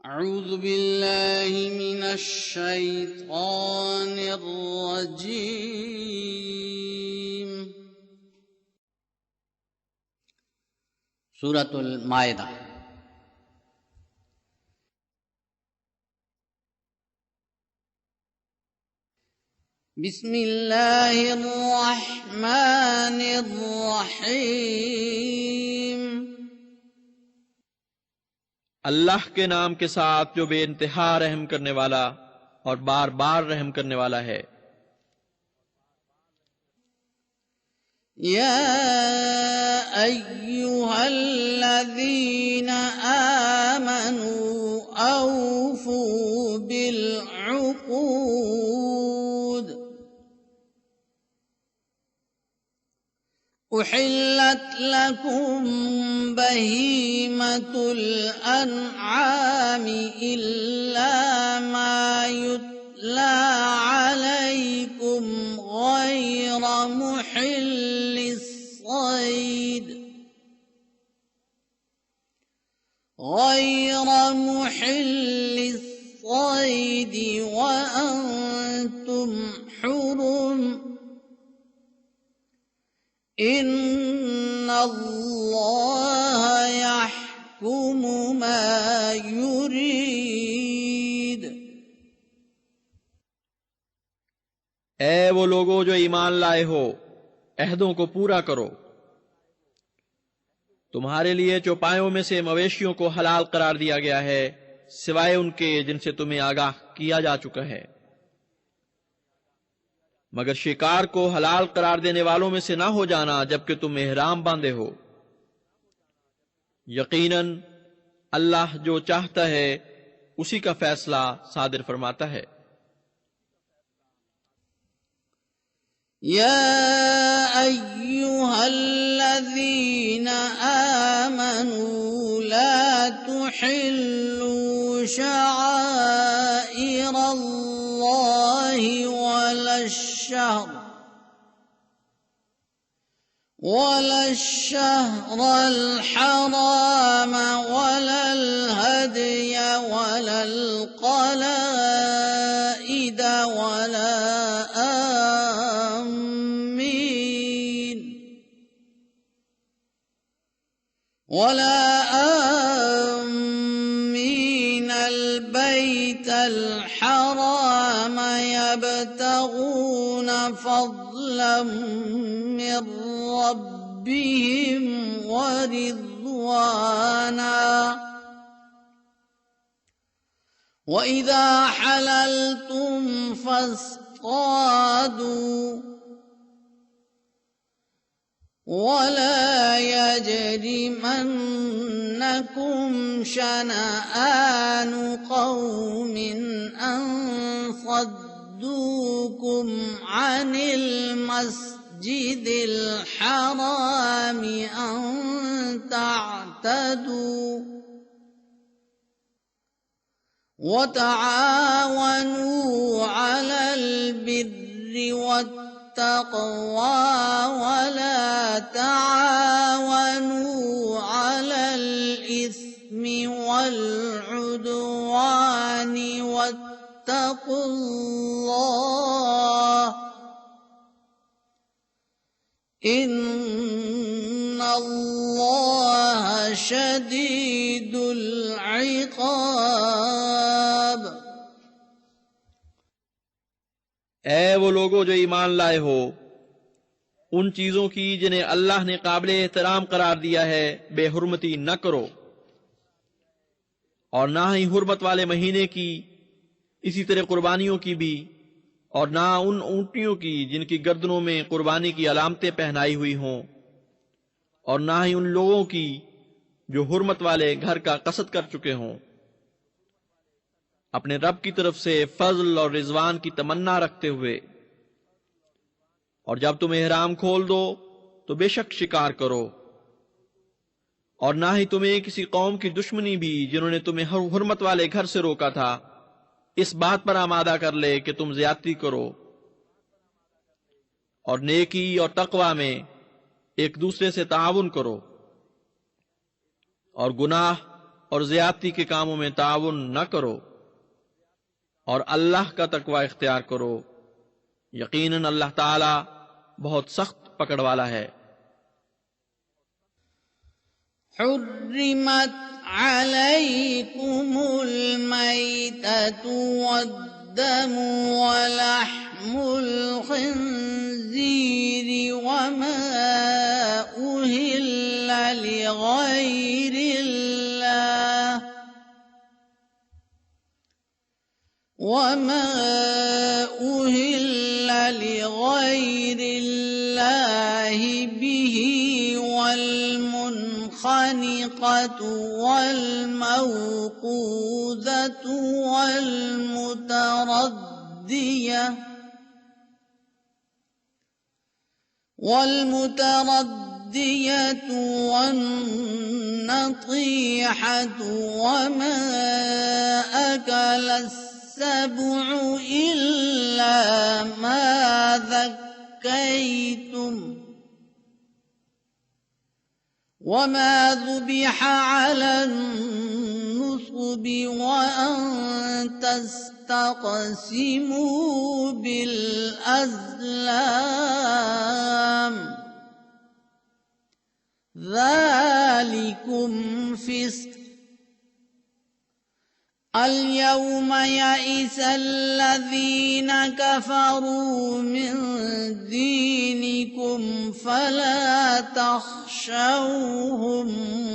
अऊज़ु बिल्लाहि मिनश शैतानिर रजीम। सूरतुल माइदा। बिस्मिल्लाहिर रहमानिर रहीम। अल्लाह के नाम के साथ जो बेइंतहा रहम करने वाला और बार बार रहम करने वाला है। या अय्युहल्लज़ीना आमनू औफू बिल उक़ूद उहिल्लत लकुम बहीमतुल अन्आमि इल्ला मा युत्ला अलैकुम غير محل الصيد وأنتم حرم إن الله يحكم ما يريد। ऐ वो लोगो जो ईमान लाए हो, अहदों को पूरा करो। तुम्हारे लिए चौपायों में से मवेशियों को हलाल करार दिया गया है, सिवाय उनके जिनसे तुम्हें आगाह किया जा चुका है, मगर शिकार को हलाल करार देने वालों में से ना हो जाना जबकि तुम इहराम बांधे हो। यकीनन अल्लाह जो चाहता है उसी का फैसला सादिर फरमाता है। या अय्युहल्लज़ीना आमनू ला तुहिल्लू शआइरल्लाहि वलश्शहरल हराम वलल हदय वलल क़लाइद वला आमीन البيت الحرام يبتغون فضلا من ربهم ورضوانا وإذا حللتم فاصطادوا ولا يجرمنكم شنآن قوم أن صدوكم عن المسجد الحرام أن تعتدوا وتعاونوا على البر والتقوى ولا تعاونوا على الإثم والعدوان واتقوا الله إن الله شديد العقاب। ऐ वो लोगो जो ईमान लाए हो, उन चीजों की जिन्हें अल्लाह ने काबिले एहतराम करार दिया है बेहुरमती न करो, और ना ही हुर्मत वाले महीने की, इसी तरह कुर्बानियों की भी, और ना उन ऊंटियों की जिनकी गर्दनों में कुर्बानी की अलामतें पहनाई हुई हों, और ना ही उन लोगों की जो हुर्मत वाले घर का कसद कर चुके हों, अपने रब की तरफ से फजल और रिजवान की तमन्ना रखते हुए। और जब तुम इहराम खोल दो तो बेशक शिकार करो, और ना ही तुम्हें किसी कौम की दुश्मनी भी जिन्होंने तुम्हें हुर्मत वाले घर से रोका था इस बात पर आमादा कर ले कि तुम ज्यादती करो, और नेकी और तकवा में एक दूसरे से ताउन करो, और गुनाह और ज्यादती के कामों में ताउन न करो और अल्लाह का तकवा इख्तियार करो। यकीनन अल्लाह ताला बहुत सख्त पकड़ वाला है। حرمت عليكم الميتة والدم ولحم الخنزير وما أهل لغير الله به والمنخنقة والموقوذة والمتردية والنطيحة وما أكل السبع إلا ما ذكيتم وما ذبح على النصب وأن تستقسموا بالأزلام ذلكم فسق اليوم يئس الذين كفروا من دينكم فلا تخشوهم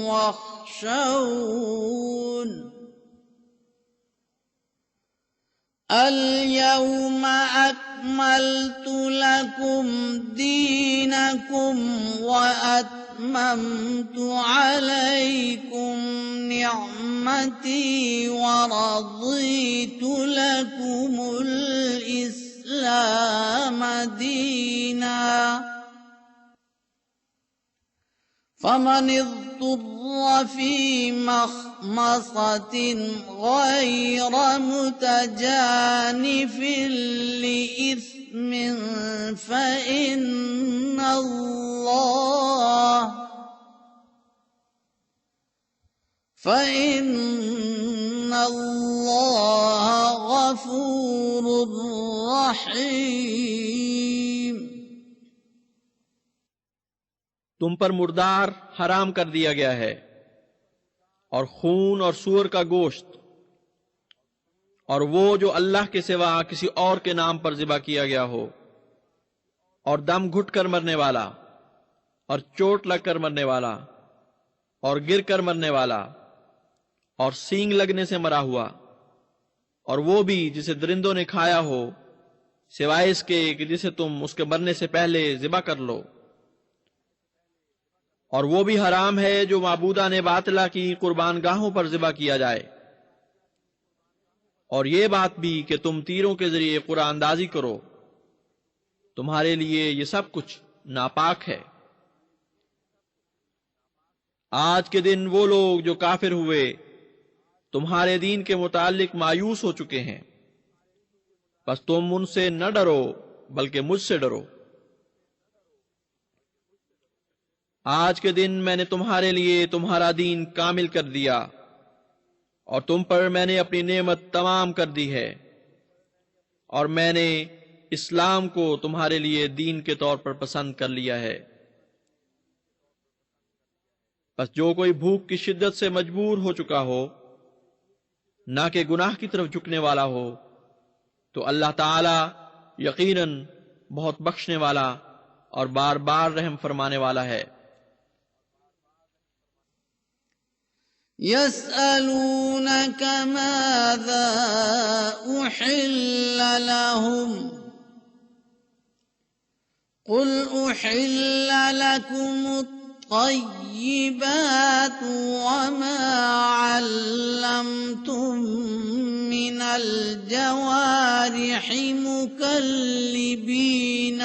واخشون اليوم أكملت لكم دينكم وأتممت عليكم نعمتي ورضيت لكم الإسلام دينا فمن اضطر في مخمصة غير متجانف لإثم فإن الله غفور رحيم। तुम पर मुर्दार हराम कर दिया गया है और खून और सूअर का गोश्त और वो जो अल्लाह के सिवा किसी और के नाम पर ज़िबा किया गया हो और दम घुट कर मरने वाला और चोट लगकर मरने वाला और गिर कर मरने वाला और सींग लगने से मरा हुआ और वो भी जिसे दरिंदों ने खाया हो सिवाय इसके कि जिसे तुम उसके मरने से पहले ज़िबा कर लो। और वो भी हराम है जो माबूदा ने बातिला की कुर्बानगाहों पर ज़िबा किया जाए। और ये बात भी कि तुम तीरों के जरिए कुरानदाजी करो, तुम्हारे लिए ये सब कुछ नापाक है। आज के दिन वो लोग जो काफिर हुए तुम्हारे दीन के मुतालिक मायूस हो चुके हैं, बस तुम उनसे न डरो बल्कि मुझसे डरो। आज के दिन मैंने तुम्हारे लिए तुम्हारा दीन कामिल कर दिया और तुम पर मैंने अपनी नेमत तमाम कर दी है और मैंने इस्लाम को तुम्हारे लिए दीन के तौर पर पसंद कर लिया है। बस जो कोई भूख की शिद्दत से मजबूर हो चुका हो, ना कि गुनाह की तरफ झुकने वाला हो, तो अल्लाह ताला यकीनन बहुत बख्शने वाला और बार बार रहम फरमाने वाला है। يسألونك ماذا أحل لهم قل أحل لكم الطيبات وما علمتم من الجوارح مكلبين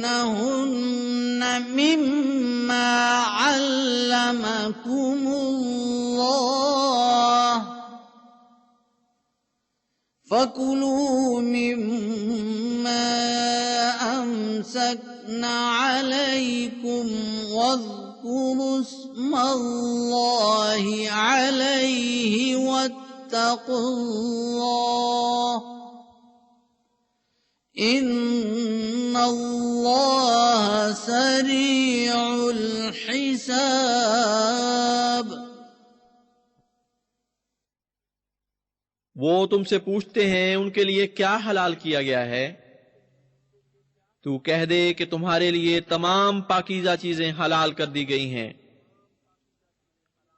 تعلمونهن مما علمكم الله فكلوا مما أمسكن عليكم واذكروا اسم الله عليه واتقوا الله إن الله سريع الحساب. वो तुमसे पूछते हैं उनके लिए क्या हलाल किया गया है। तू कह दे कि तुम्हारे लिए तमाम पाकीज़ा चीजें हलाल कर दी गई हैं,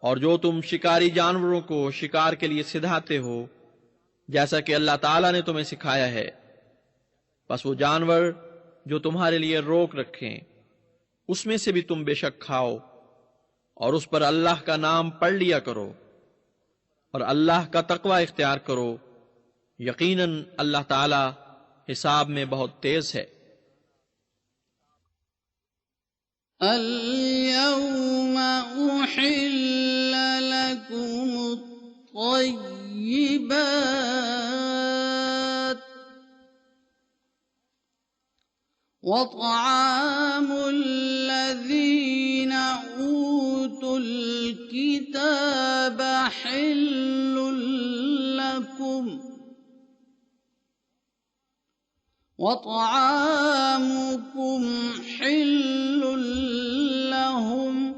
और जो तुम शिकारी जानवरों को शिकार के लिए सिधाते हो जैसा कि अल्लाह ताला ने तुम्हें सिखाया है, बस वो जानवर जो तुम्हारे लिए रोक रखें उसमें से भी तुम बेशक खाओ, और उस पर अल्लाह का नाम पढ़ लिया करो, और अल्लाह का तकवा इख्तियार करो। यकीनन अल्लाह ताला हिसाब में बहुत तेज है। اليوم أحل لكم الطيبات وطعام الذين أوتوا الكتاب حل لكم وطعامكم حل لهم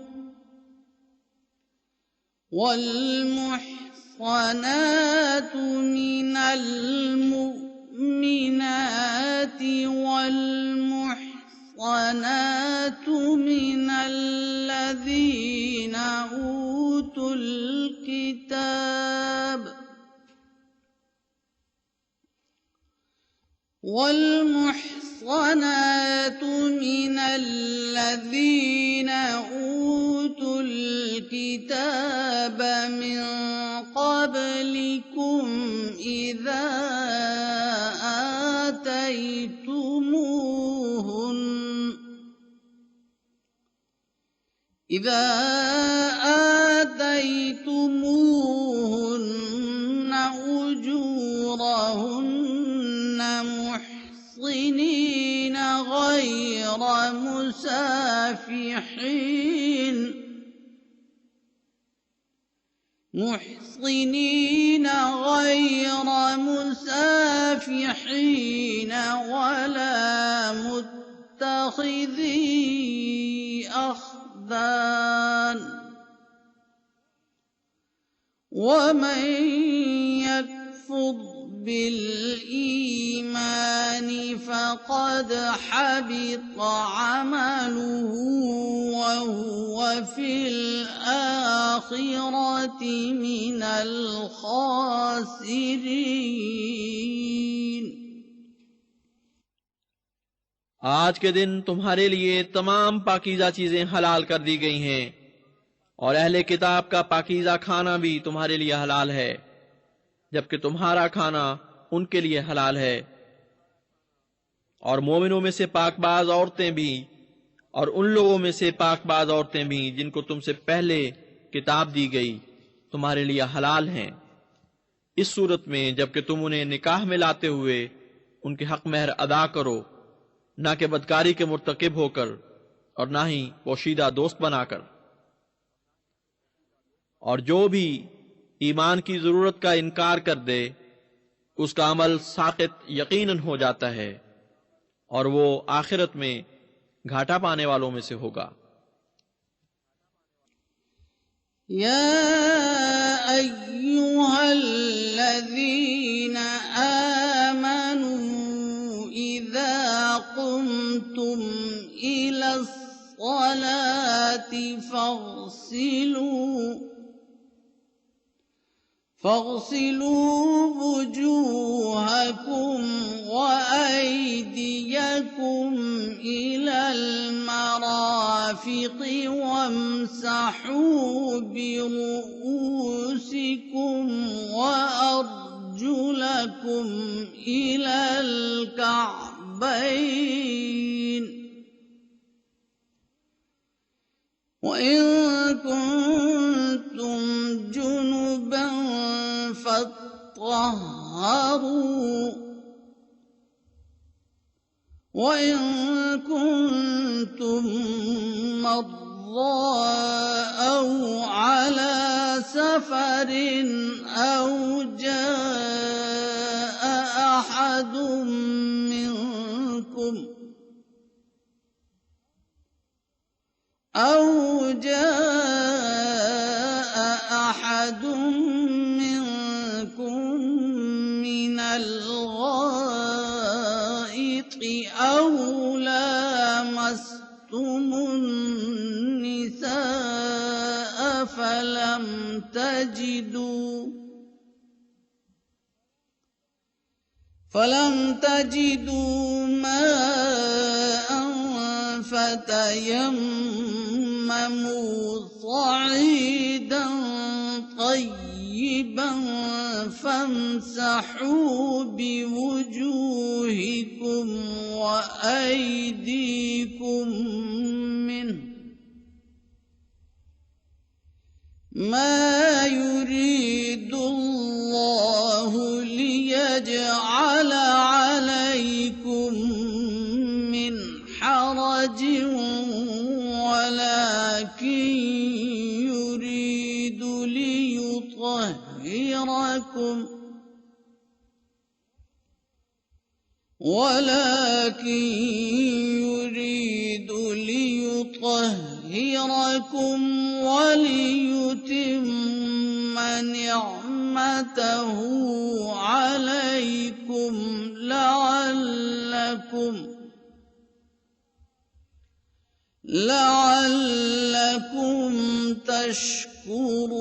والمحصنات من المؤمنات والمحصنات من الذين أوتوا الكتاب والمحصنات من الذين أوتوا الكتاب من قبلكم إذا آتيتموهن أجورهن محصنين غير مسافحين ولا متخذي أخدان ومن يكفر بالإيمان فقد حبط عمله وهو في الآخرة من الخاسرين. आज के दिन तुम्हारे लिए तमाम पाकीज़ा चीजें हलाल कर दी गई हैं, और अहले किताब का पाकीज़ा खाना भी तुम्हारे लिए हलाल है, जबकि तुम्हारा खाना उनके लिए हलाल है। और मोमिनों में से पाकबाज औरतें भी और उन लोगों में से पाकबाज औरतें भी जिनको तुमसे पहले किताब दी गई तुम्हारे लिए हलाल हैं, इस सूरत में जबकि तुम उन्हें निकाह में लाते हुए उनके हक महर अदा करो, ना कि बदकारी के मुर्तकिब होकर और ना ही पोशीदा दोस्त बनाकर। और जो भी ईमान की जरूरत का इनकार कर दे उसका अमल साकित यकीनन हो जाता है, और वो आखिरत में घाटा पाने वालों में से होगा। या अय्युहल्लज़ीना आमनू इज़ा कुमतुम इलस्सलाति فاغسلوا وجوهكم وأيديكم إلى المرافق وامسحوا برؤوسكم وأرجلكم إلى الكعبين وإن كنتم جنبا فاطهروا تطهروا وإن كنتم مرضى أو على سفر أو جاء أحد منكم من الغائط أو لامستم النساء فلم تجدوا ماء فتيمموا صعيدا طيبا فامسحوا بوجوهكم وأيديكم منه ما يريد الله ليجعل عليكم من حرج ولكن يريد ليطهركم وليتم نعمته عليكم لعلكم تشكرون۔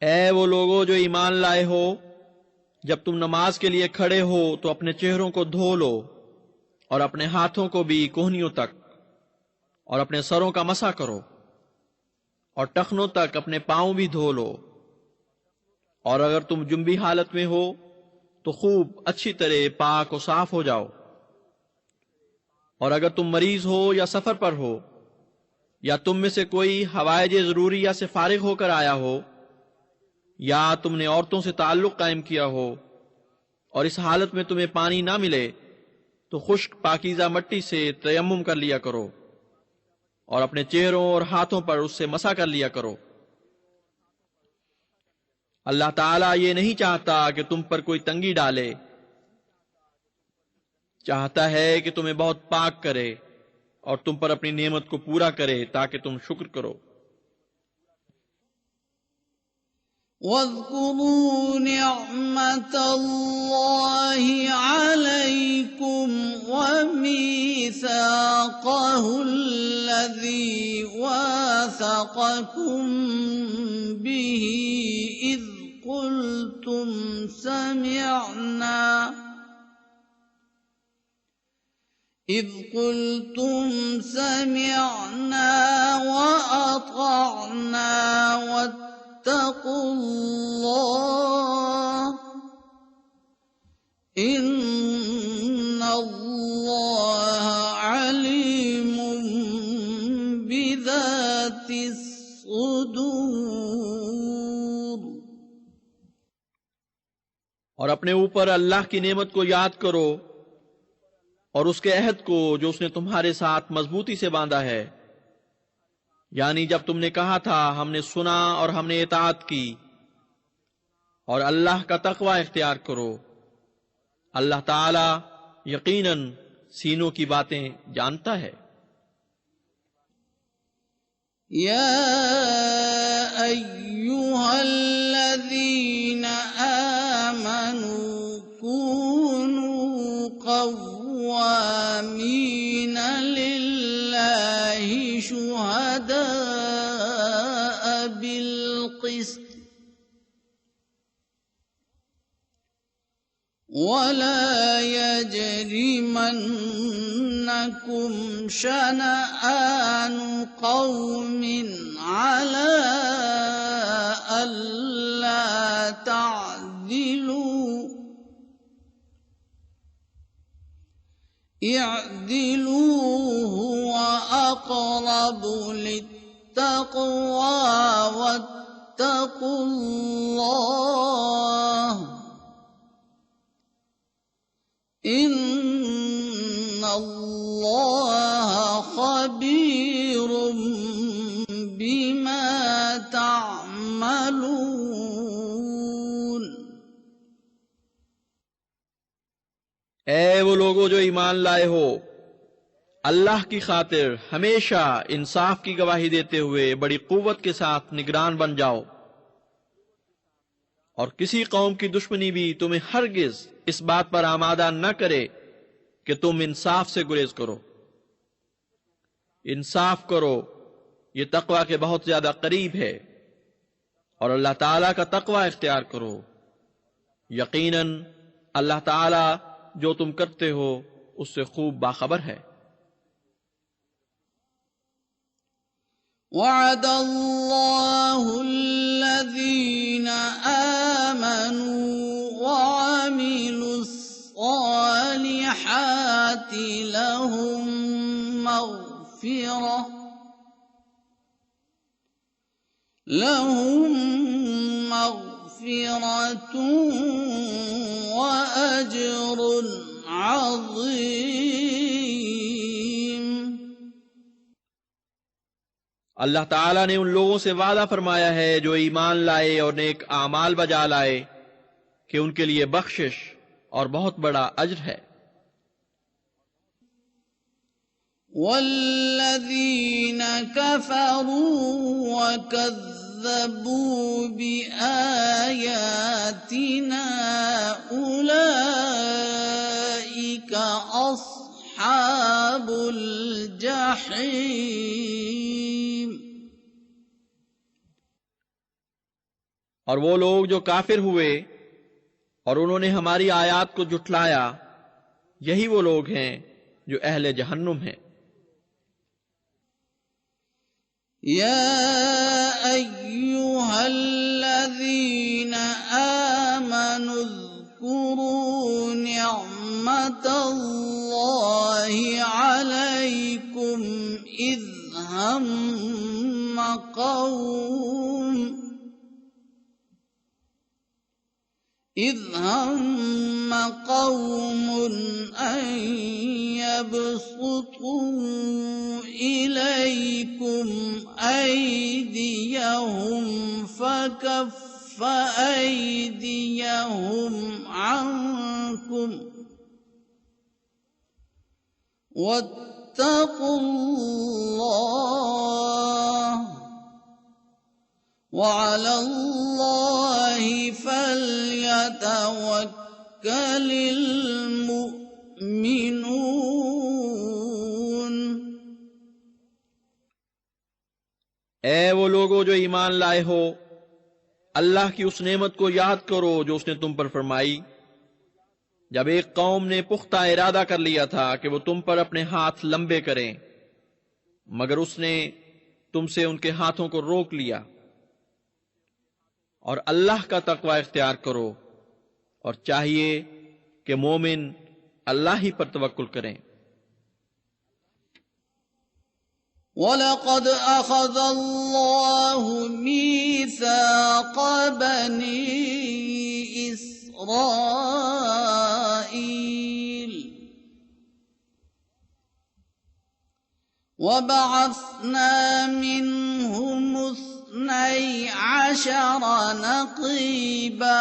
ऐ वो लोगो जो ईमान लाए हो, जब तुम नमाज के लिए खड़े हो तो अपने चेहरों को धो लो और अपने हाथों को भी कोहनियों तक और अपने सरों का मसा करो और टखनों तक अपने पांव भी धो लो। और अगर तुम जुम्बी हालत में हो तो खूब अच्छी तरह पाक और साफ हो जाओ। और अगर तुम मरीज हो या सफर पर हो या तुम में से कोई हवाएज जरूरिया से फारिग होकर आया हो या तुमने औरतों से ताल्लुक कायम किया हो और इस हालत में तुम्हें पानी ना मिले तो खुश्क पाकीज़ा मट्टी से तयम्मुम कर लिया करो और अपने चेहरों और हाथों पर उससे मसा कर लिया करो। अल्लाह ताला ये नहीं चाहता कि तुम पर कोई तंगी डाले, चाहता है कि तुम्हें बहुत पाक करे और तुम पर अपनी नेमत को पूरा करे ताकि तुम शुक्र करो। واذكروا نعمة الله عليكم وميثاقه الذي واثقكم به إذ قلتم سمعنا وأطعنا واتقوا الله إن الله عليم بذات الصدور। और अपने ऊपर अल्लाह की नेमत को याद करो और उसके अहद को जो उसने तुम्हारे साथ मजबूती से बांधा है, यानी जब तुमने कहा था हमने सुना और हमने इताअत की। और अल्लाह का तक़वा इख्तियार करो, अल्लाह ताला यकीनन सीनों की बातें जानता है। या अय्युहल्लज़ीना आमनू कूनू क़व्वामीन लिल्लाहि शुहदाअ बिलक़िस्त वला यजरिमन्नकुम शनआनु क़ौमिन अला अल्ला तअदिलू इअदिलू हुवा अक़रबु लित्तक़वा واتقوا الله إن الله خبير بما تعملون. ऐ वो लोगों जो ईमान लाए हो, अल्लाह की खातिर हमेशा इंसाफ की गवाही देते हुए बड़ी कुव्वत के साथ निगरान बन जाओ, और किसी कौम की दुश्मनी भी तुम्हें हरगिज इस बात पर आमादा न करे कि तुम इंसाफ से गुरेज करो। इंसाफ करो, ये तकवा के बहुत ज्यादा करीब है, और अल्लाह ताला का तकवा इख्तियार करो। यकीनन अल्लाह ताला जो तुम करते हो उससे खूब बाखबर है। वअद अल्लाहु अल्लज़ीना आमनू वअमिलुस सालिहाति लहुम मग़फ़िरतुन व अज्रुन अज़ीम। अल्लाह ताला ने उन लोगों से वादा फरमाया है जो ईमान लाए और नेक आमाल बजा लाए कि उनके लिए बख्शिश और बहुत बड़ा अज्र है। वल्लज़ीना कफ़रू वकज़्ज़बू बिआयातिना उलाइका अस्हाबुल जहीम। और वो लोग जो काफिर हुए और उन्होंने हमारी आयात को जुटलाया, यही वो लोग हैं जो अहले जहन्नुम हैं। या अय्युहल्लज़ीना आमनु ज़्कुरू निअमतल्लाहि अलैकुम इज़ हम قوم أن يبسطوا إليكم أيديهم فكف أيديهم عنكم واتقوا الله وعلى الله فليتوكل المؤمنون। ऐ वो लोगो जो ईमान लाए हो, अल्लाह की उस नेमत को याद करो जो उसने तुम पर फरमाई, जब एक कौम ने पुख्ता इरादा कर लिया था कि वो तुम पर अपने हाथ लंबे करें, मगर उसने तुमसे उनके हाथों को रोक लिया। और अल्लाह का तकवा इख्तियार करो, और चाहिए कि मोमिन अल्लाह ही पर तवक्कुल करें। वलक़द अख़ज़ अल्लाहु मीसाक़ बनी इस्राईल वबअस्ना मिनहुम 12 नक़ीबा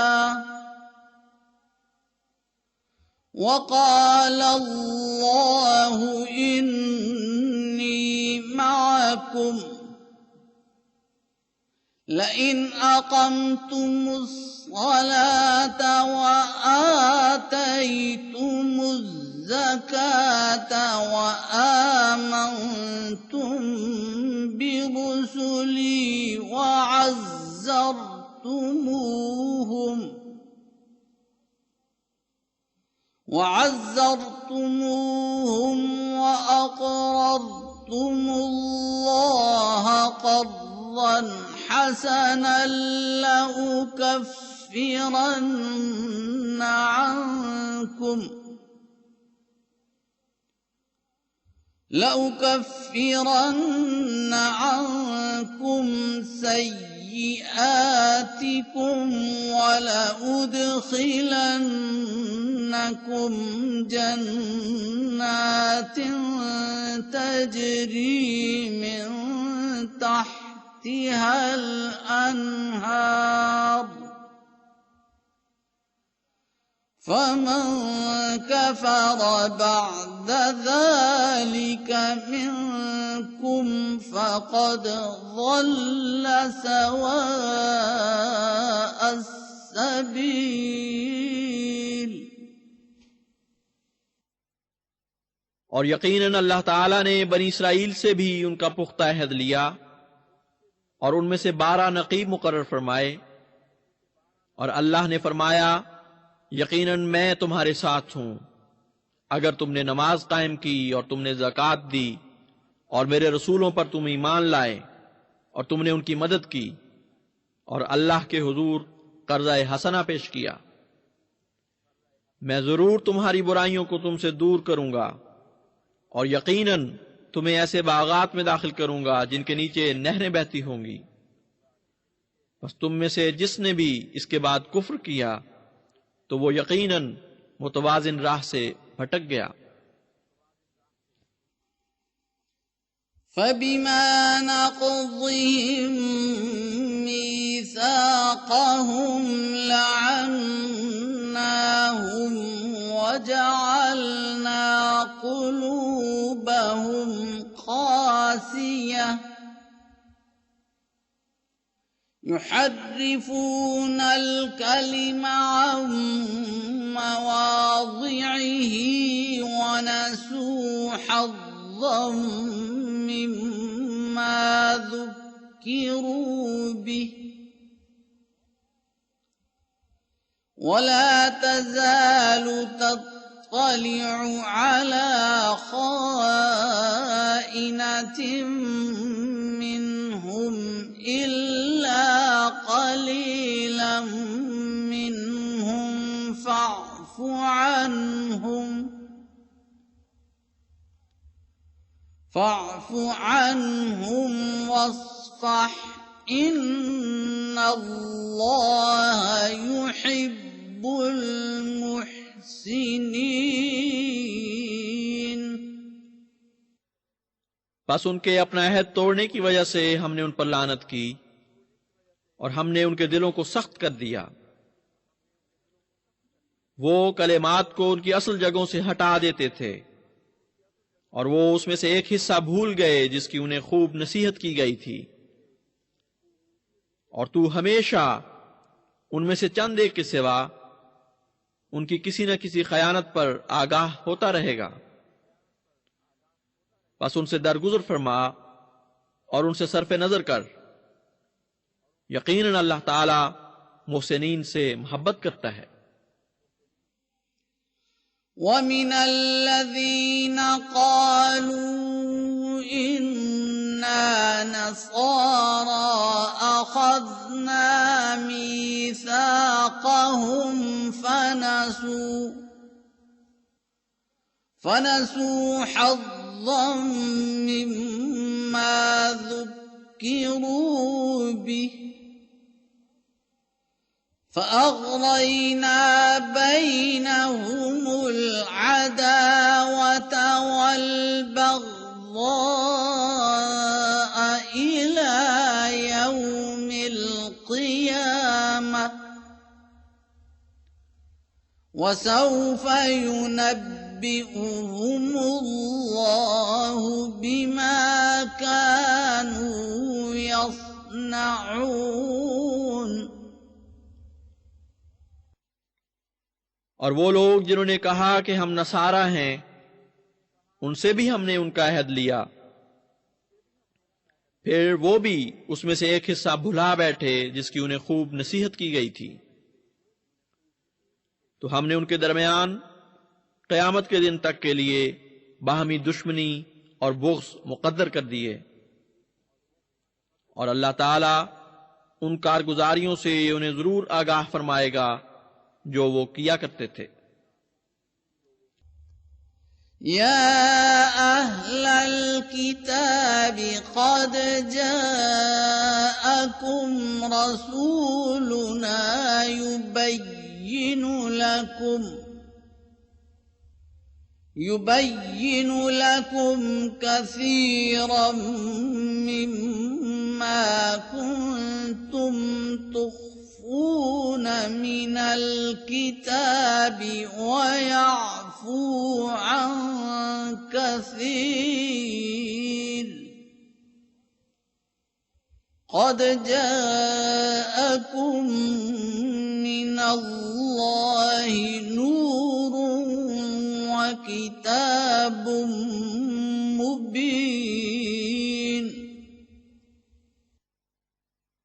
वक़ाल अल्लाहु इन्नी मअकुम लइन अक़मतुमुस सलात व आतयतुमुज़ ज़कात व आमनतुम बिरुसुली व अज़्ज़रतुमूहुम वअक़ररतुमुल्लाह क़र्ज़न हसनन लअुकफ्फिरन्न عنكم عنكم سيئاتكم ولأدخلنكم جنات تجري من تحتها الأنهار فمن كفر بعد ذلك منكم فقد ضل سواء السبيل। और यकीनन अल्लाह ताला ने बनी इसराइल से भी उनका पुख्ता अहद लिया और उनमें से 12 नकीब मुकर्रर फरमाए। और अल्लाह ने फरमाया, यकीनन मैं तुम्हारे साथ हूं अगर तुमने नमाज कायम की और तुमने ज़कात दी और मेरे रसूलों पर तुम ईमान लाए और तुमने उनकी मदद की और अल्लाह के हुजूर कर्ज़ा हसना पेश किया। मैं जरूर तुम्हारी बुराइयों को तुमसे दूर करूंगा और यकीनन तुम्हें ऐसे बागात में दाखिल करूंगा जिनके नीचे नहरें बहती होंगी। बस तुम में से जिसने भी इसके बाद कुफ्र किया तो वो यकीनन मुतवाजिन राह से भटक गया। फबिमा नक़ज़िहिम मीसाक़हुम लअन्नाहुम वजअलना क़ुलूबहुम क़ासियah युहर्रिफून अल-कलिम अन मवाज़िइही वनसू हज़्ज़म मिम्मा ज़ुक्किरू बिही वला तज़ालु तत्तलिअु अला ख़ाइनतिन मिनहुम इल्ला क़लीलन मिनहुम फ़अफ़ु अन्हुम वस्फ़ह इन्नल्लाह युहिब्बुल मुहसिनीन। बस उनके अपना अहद तोड़ने की वजह से हमने उन पर लानत की और हमने उनके दिलों को सख्त कर दिया। वो कलेमात को उनकी असल जगहों से हटा देते थे और वो उसमें से एक हिस्सा भूल गए जिसकी उन्हें खूब नसीहत की गई थी। और तू हमेशा उनमें से चंद एक के सिवा उनकी किसी न किसी खयानत पर आगाह होता रहेगा। बस उनसे दरगुजर फरमा और उनसे सरफे नजर कर। यकीनन अल्लाह ताला मुहसिनीन से मोहब्बत करता है। वमिनल लज़ीना क़ालू इन्ना नसारा अख़ज़ना मीसाक़हुम फनसू हज़्ज़म मिम्मा ज़ुक्किरू बिही फ़अग़रयना बैनहुम العداوة والبغضاء إلى يوم القيامة وسوف ينبئهم الله بما كانوا يصنعون। और वो लोग जिन्होंने कहा कि हम नसारा हैं, उनसे भी हमने उनका अहद लिया, फिर वो भी उसमें से एक हिस्सा भुला बैठे जिसकी उन्हें खूब नसीहत की गई थी। तो हमने उनके दरमियान क़यामत के दिन तक के लिए बाहमी दुश्मनी और बुग़्ज़ मुक़द्दर कर दिए। और अल्लाह ताला उन कारगुजारियों से उन्हें जरूर आगाह फरमाएगा जो वो किया करते थे। या अहलल الكتاب قد جاءكم رسولنا يبين لكم كثيرا مما كنتم تخفون من الكتاب ويعفو عن كثير قد جاءكم من الله نور وكتاب मुबीन।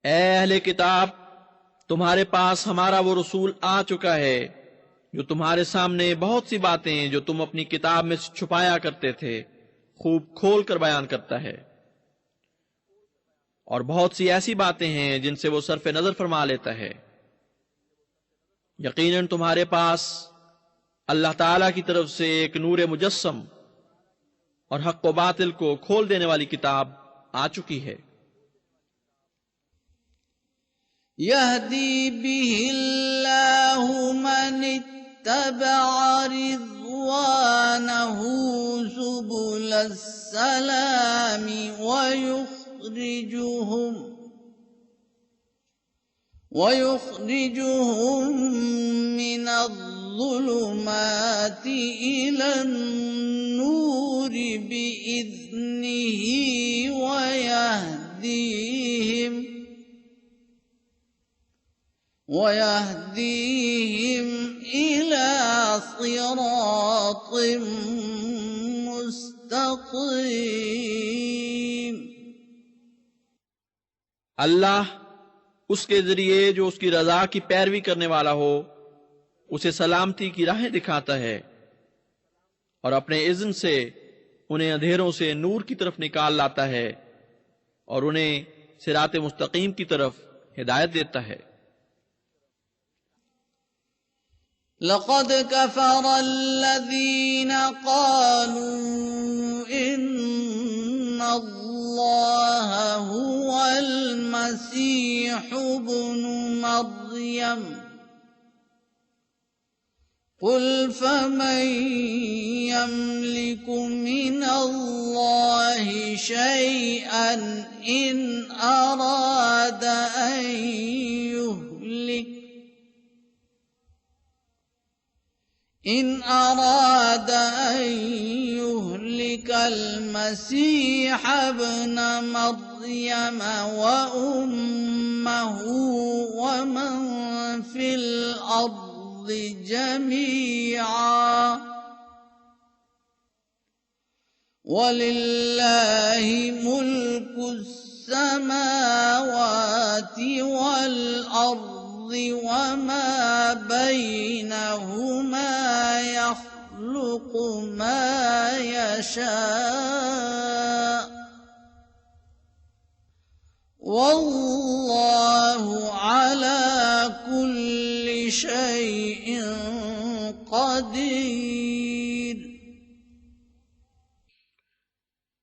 ऐ अहले किताब, तुम्हारे पास हमारा वो रसूल आ चुका है जो तुम्हारे सामने बहुत सी बातें जो तुम अपनी किताब में छुपाया करते थे खूब खोल कर बयान करता है, और बहुत सी ऐसी बातें हैं जिनसे वो सरफ नजर फरमा लेता है। यकीनन तुम्हारे पास अल्लाह ताला की तरफ से एक नूर मुजस्सम और हक व बातिल को खोल देने वाली किताब आ चुकी है। यहदी बिहिल्लाहु मन इत्तबअ रिज़वानहु सुबुलस सलामी ويخرجهم من الظلمات إلى النور بإذنه ويهديهم إلى صراط मुस्तक़ीम। अल्लाह उसके जरिए जो उसकी रजा की पैरवी करने वाला हो उसे सलामती की राहें दिखाता है और अपने इज़्न से उन्हें अंधेरों से नूर की तरफ निकाल लाता है और उन्हें सिरात मुस्तकीम की तरफ हिदायत देता है। लक़द कफ़र अल्लज़ीन क़ालू इन्नल्लाह हुवल मसीह इब्नु मर्यम क़ुल फमन यमलिकु मिनल्लाहि शैअन इन अरादा अन युहलिक المسيح ابن مريم وأمه ومن في الأرض جميعا ولله ملك السماوات والأرض وما بينهما يخلق ما يشاء والله على كل شيء قدير।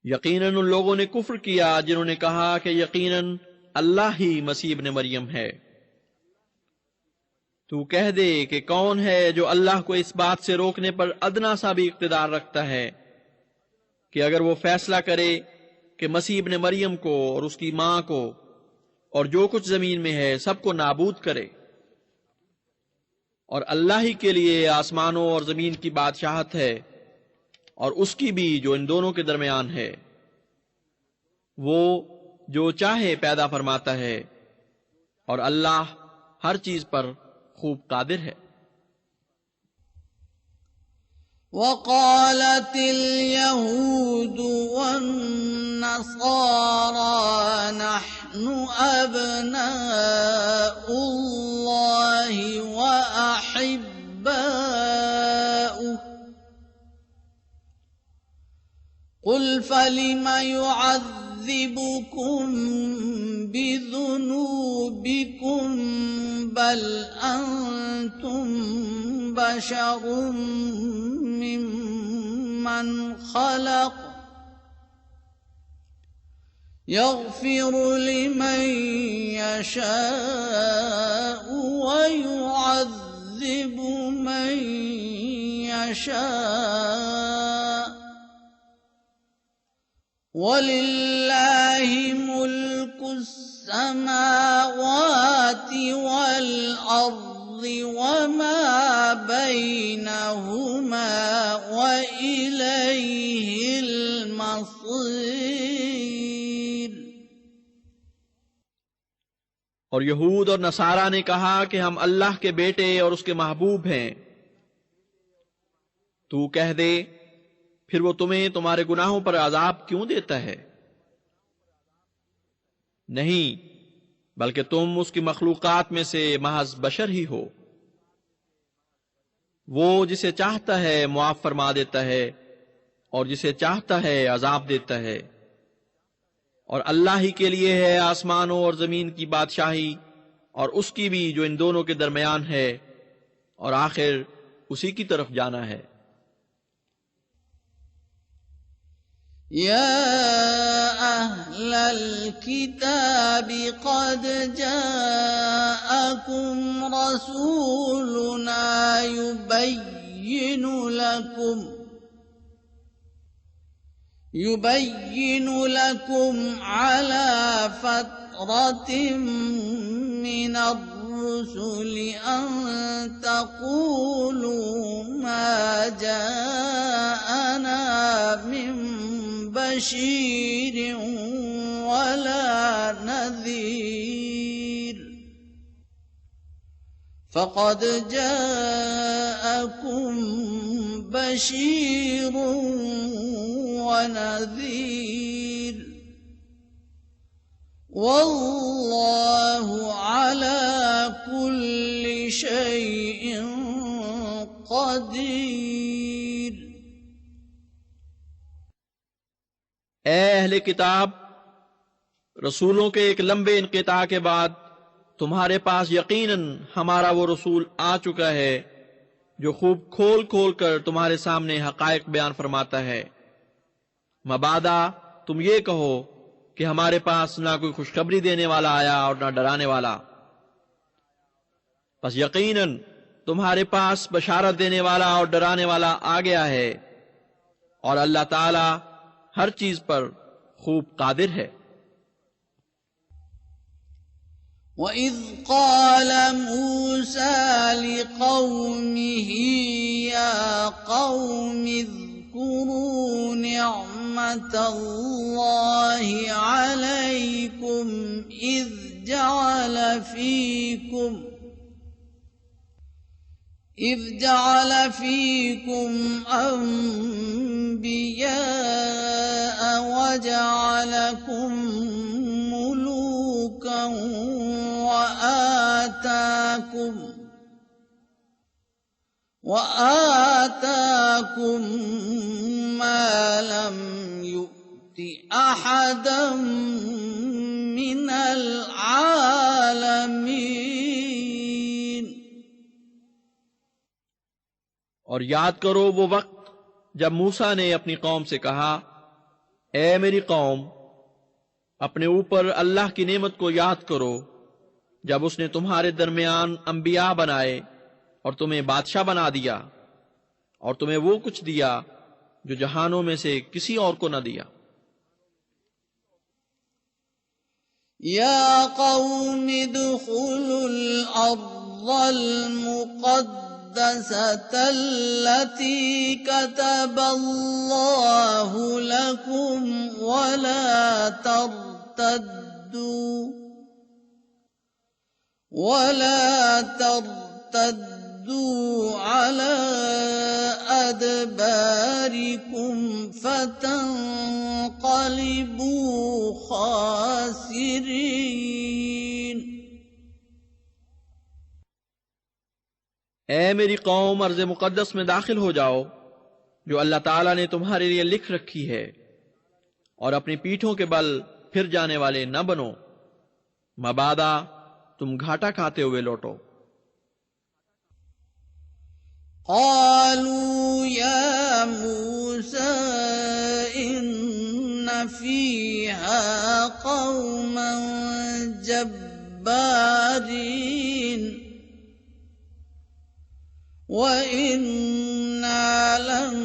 यकीनन उन लोगों ने कुफ्र किया जिन्होंने कहा कि यकीनन अल्लाह ही मसीह इब्न मरियम है। तू कह दे कि कौन है जो अल्लाह को इस बात से रोकने पर अदना सा भी इख्तिदार रखता है कि अगर वो फैसला करे कि मसीह इब्न मरियम को और उसकी मां को और जो कुछ जमीन में है सबको नाबूद करे, और अल्लाह ही के लिए आसमानों और जमीन की बादशाहत है और उसकी भी जो इन दोनों के दरमियान है। वो जो चाहे पैदा फरमाता है और अल्लाह हर चीज पर खूब कादिर है। वक़ालतिल यहूदु वन्नसारा नहनु अब्नाउल्लाहि व अहिब्बाउहु क़ुल फलिम युअज़्ज़िबुकुम बिज़ुनूबिकुम बल अंतुम बशरुम मिम्मन खलक़ يغفر لمن يشاء ويعذب من يشاء ولله ملك السماوات والأرض وما بينهما وإليه المصير। और यहूद और नसारा ने कहा कि हम अल्लाह के बेटे और उसके महबूब हैं। तू कह दे, फिर वो तुम्हें तुम्हारे गुनाहों पर अजाब क्यों देता है? नहीं, बल्कि तुम उसकी मखलूकात में से महज बशर ही हो। वो जिसे चाहता है मुआफ फरमा देता है और जिसे चाहता है अजाब देता है। और अल्लाह ही के लिए है आसमानों और जमीन की बादशाही और उसकी भी जो इन दोनों के दरमियान है, और आखिर उसी की तरफ जाना है। या अहलल किताब क़द जाअकुम रसूलुना युबय्यिनु लकुम अला फ़त्रतिम मिनर-रुसुल अन तक़ूलू मा जाअना मिन बशीर वला नज़ीर फ़क़द जाअकुम बशीर वनज़ीर वल्लाहु अला कुल्लि शैइन क़दीर। ए अहले किताब, रसूलों के एक लंबे इनक़िता के बाद तुम्हारे पास यकीनन हमारा वो रसूल आ चुका है जो खूब खोल खोल कर तुम्हारे सामने हक़ाइक़ बयान फरमाता है। मबादा तुम ये कहो कि हमारे पास ना कोई खुशखबरी देने वाला आया और ना डराने वाला। बस यकीनन तुम्हारे पास बशारत देने वाला और डराने वाला आ गया है, और अल्लाह ताला हर चीज पर खूब कादिर है। वइज़ क़ाल मूसा लिक़ौमिही या क़ौमि इज़्कुरू निअमतल्लाहि अलैकुम इज़ जअल फ़ीकुम अंबियाअ वजअलकुम मुलूकन वआताकुम मा लम युअति अहदम मिनल आलमीन। और याद करो वो वक्त जब मूसा ने अपनी कौम से कहा, ए मेरी कौम, अपने ऊपर अल्लाह की नेमत को याद करो जब उसने तुम्हारे दरमियान अंबिया बनाए और तुम्हें बादशाह बना दिया और तुम्हें वो कुछ दिया जो जहानों में से किसी और को न दिया। या कौम दुखुलुल अर्ज़ल मुक़द्दसतल्लती कतबल्लाहु लकुम वला तर्तद्दू अला अदबारिकुम फतंक़लिबू ख़ासिरीन। ए मेरी कौम, अर्ज़ मुक़द्दस में दाखिल हो जाओ जो अल्लाह ताला ने तुम्हारे लिए लिख रखी है, और अपनी पीठों के बल फिर जाने वाले न बनो, मबादा तुम घाटा खाते हुए लौटो। क़ालू या मूसा इन्ना فيها قوما جبارين وإنا لن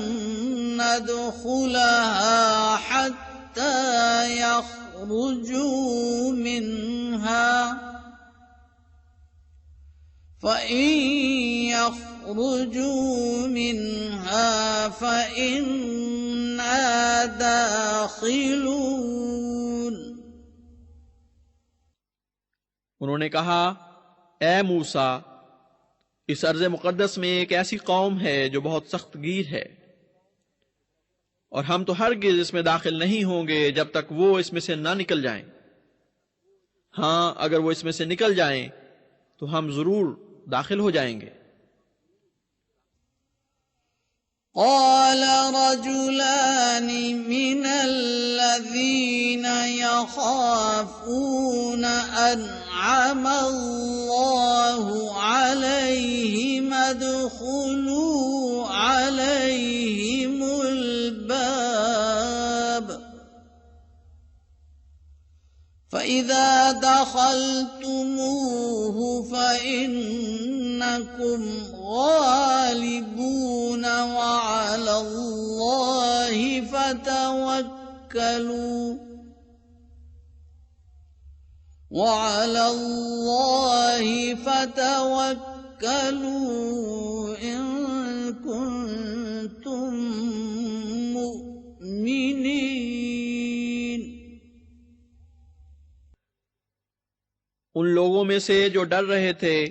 ندخلها حتى يخرجوا منها فإن يخرجوا منها فإنا داخلون। उन्होंने कहा, ए मूसा, इस अर्ज़ मुक़द्दस में एक ऐसी कौम है जो बहुत सख्तगीर है और हम तो हरगिज़ इसमें दाखिल नहीं होंगे जब तक वो इसमें से ना निकल जाएं। हां, अगर वो इसमें से निकल जाएं तो हम जरूर दाखिल हो जाएंगे। قال رجلان من الذين يخافون أنعم الله عليهم ادخلوا عليهم الباب فإذا دخلتموه فإنكم غالبون وعلى الله فتوكلوا إن كنتم مؤمنين। उन लोगों में से जो डर रहे थे,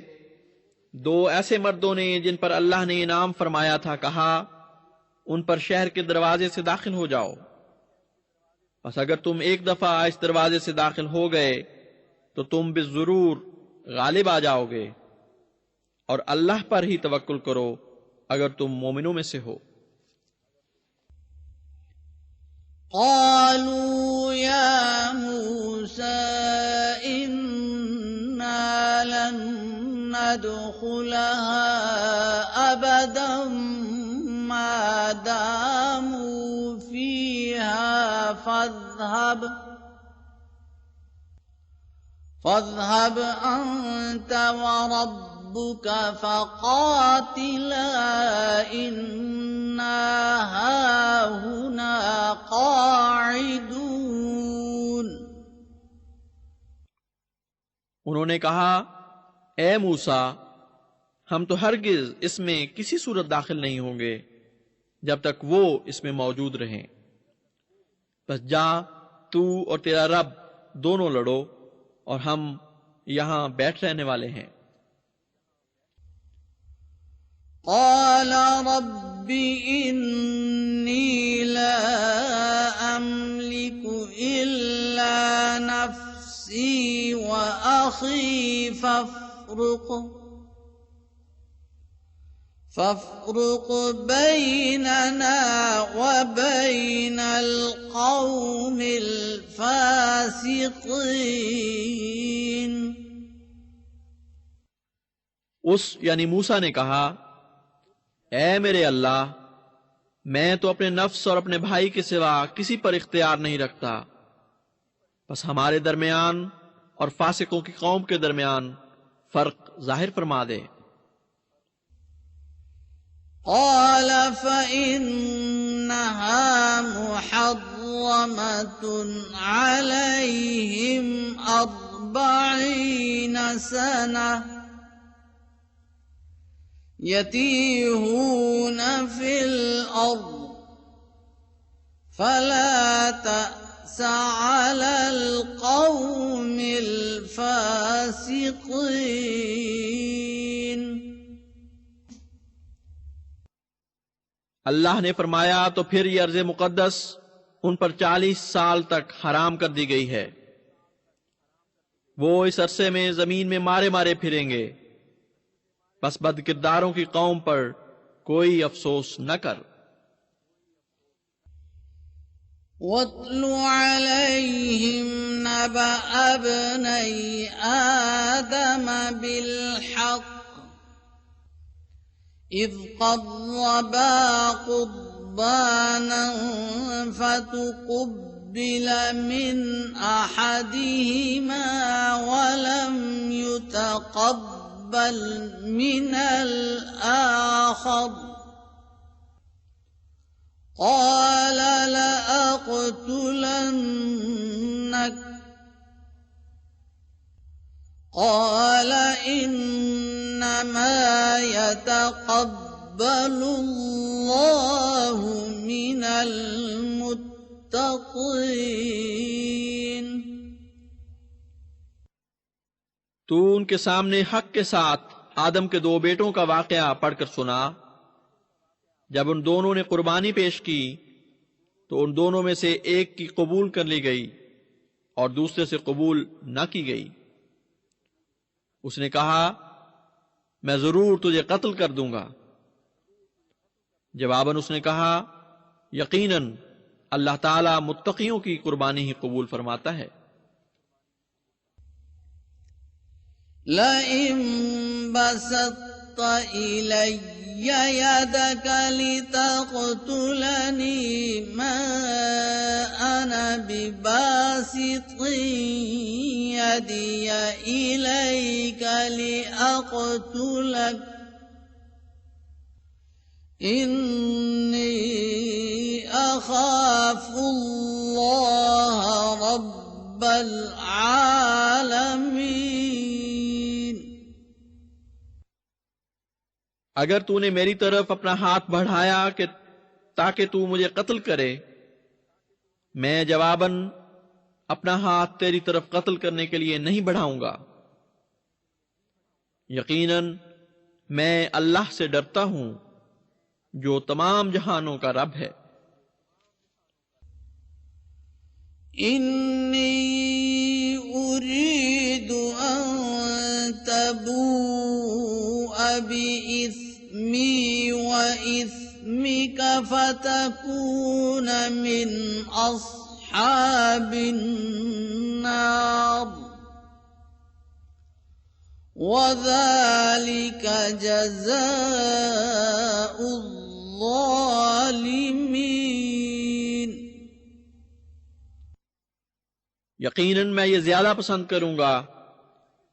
दो ऐसे मर्दों ने जिन पर अल्लाह ने इनाम फरमाया था, कहा, उन पर शहर के दरवाजे से दाखिल हो जाओ। बस अगर तुम एक दफा इस दरवाजे से दाखिल हो गए तो तुम भी जरूर गालिब आ जाओगे और अल्लाह पर ही तवक्कुल करो अगर तुम मोमिनों में से हो। قالوا يا موسى إنا لن ندخلها أبدا ما داموا فيها فاذهب أنت وربك فقاتلا إنا هاهنا قاعدون। उन्होंने कहा, ए मूसा, हम तो हरगिज इसमें किसी सूरत दाखिल नहीं होंगे जब तक वो इसमें मौजूद रहें। बस जा, तू और तेरा रब दोनों लड़ो और हम यहां बैठ रहने वाले हैं। قال رب إني لا أملك إلا نفسي وأخي فافرق بيننا وبين القوم الفاسقين। उस यानी मूसा ने कहा, ए मेरे अल्लाह, मैं तो अपने नफ्स और अपने भाई के सिवा किसी पर इख्तियार नहीं रखता, बस हमारे दरमियान और फासिकों की कौम के दरमियान फर्क जाहिर फरमा दे। قال فإنها محرمة عليهم 40 سنة يتيهون في الأرض فلا تأس على القوم الفاسقين। अल्लाह ने फरमाया, तो फिर ये अर्ज़ मुक़द्दस उन पर 40 साल तक हराम कर दी गई है। वो इस अरसे में जमीन में मारे मारे फिरेंगे, बस बदकिरदारों की कौम पर कोई अफसोस न कर। वत्लु अलैहिम नबअ अब्नई आदम बिलहक़ इज़ क़र्रबा क़ुर्बानन فتقبل من أحدهما ولم يتقبل من الآخر قال لأقتلنك قال إنما يتقبل الله من المتقين। तू उनके सामने हक के साथ आदम के 2 बेटों का वाकया पढ़कर सुना। जब उन दोनों ने कुर्बानी पेश की तो उन दोनों में से एक की कबूल कर ली गई और दूसरे से कबूल न की गई। उसने कहा, मैं जरूर तुझे कत्ल कर दूंगा। जवाबन उसने कहा, यकीनन अल्लाह ताला मुत्तकियों की कुर्बानी ही कबूल फरमाता है। लइन बसत्त इलय्य यदक लितक़्तुलनी मा अना बिबासितिन यदिय इलैक लिअक़्तुलक इन्नी अख़ाफ़ुल्लाह रब्बल आलमीन। अगर तूने मेरी तरफ अपना हाथ बढ़ाया कि ताकि तू मुझे कत्ल करे, मैं जवाबन अपना हाथ तेरी तरफ कत्ल करने के लिए नहीं बढ़ाऊंगा। यकीनन मैं अल्लाह से डरता हूं जो तमाम जहानों का रब है। इन्नी उरीदु अन तबूअ बिइस्मी व इस्मिक फतकून मिन अस्हाबिन नार वज़ालिक जज़ाउज़ ज़ालिमीन। यकीनन मैं ये ज्यादा पसंद करूंगा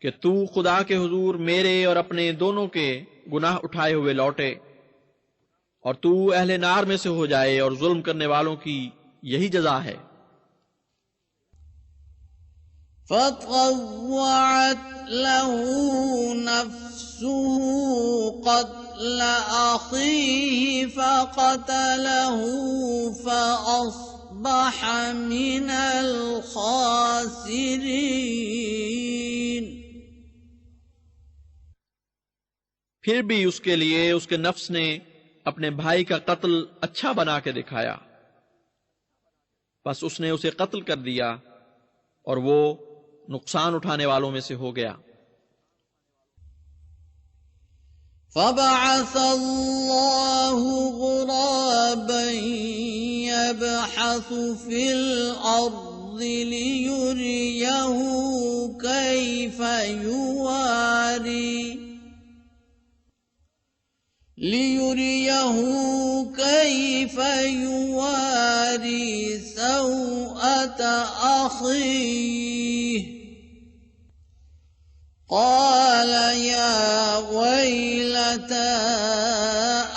कि तू खुदा के हुजूर मेरे और अपने दोनों के गुनाह उठाए हुए लौटे और तू अहले नार में से हो जाए, और जुल्म करने वालों की यही जजा है। फतव्वअत लहू नफ्सुहु क़त्ल अख़ीहि फ़क़तलहु फ़अस्बह मिनल ख़ासिरीन। फिर भी उसके लिए उसके नफ्स ने अपने भाई का कत्ल अच्छा बना के दिखाया, बस उसने उसे कत्ल कर दिया और वो नुकसान उठाने वालों में से हो गया। फबअस अल्लाहु गुराबन यबहसु फिल अर्ज़ि लियुरियहु कैफ युवारी सौअत अख़ीहि क़ाल या वैलता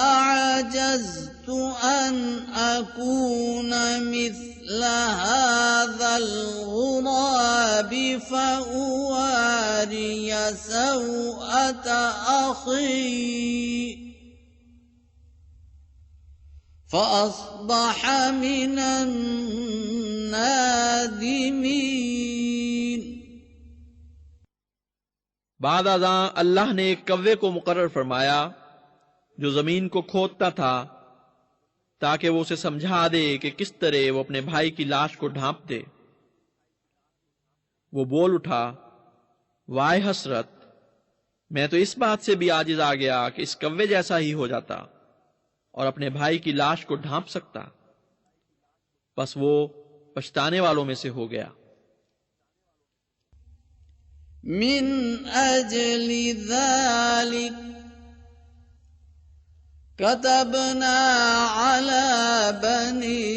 अअजज़्तु अन अकून मिस्ल हाज़ल गुराबि फ़उवारिय सौअत अख़ी फ़अस्बह मिनन नादिमीन। बाद अज़ां अल्लाह ने एक कव्वे को मुकर्रर फरमाया जो जमीन को खोदता था ताकि वो उसे समझा दे कि किस तरह वो अपने भाई की लाश को ढांप दे। वो बोल उठा, वाय हसरत, मैं तो इस बात से भी आजिज आ गया कि इस कव्वे जैसा ही हो जाता और अपने भाई की लाश को ढांप सकता। बस वो पछताने वालों में से हो गया। मिन अजलि ज़ालिक कतबना अला बनी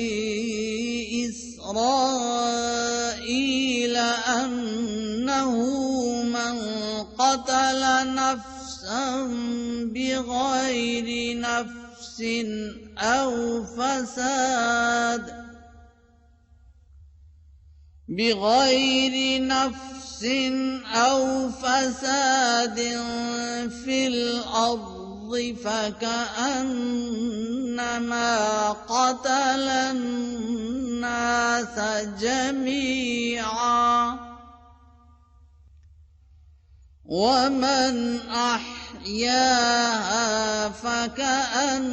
نفسا بغير نفس أو فساد في الأرض فكأنما قتل الناس جميعا ومن أحياها فكأنما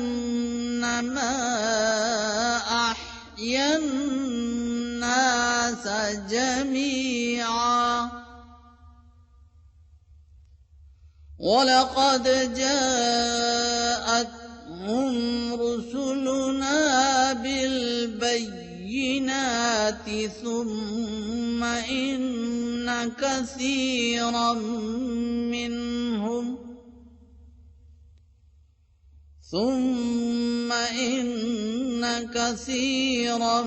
أحيا الناس جميعا ولقد جاءتهم رسلنا بالبينات ثم إن كثيرا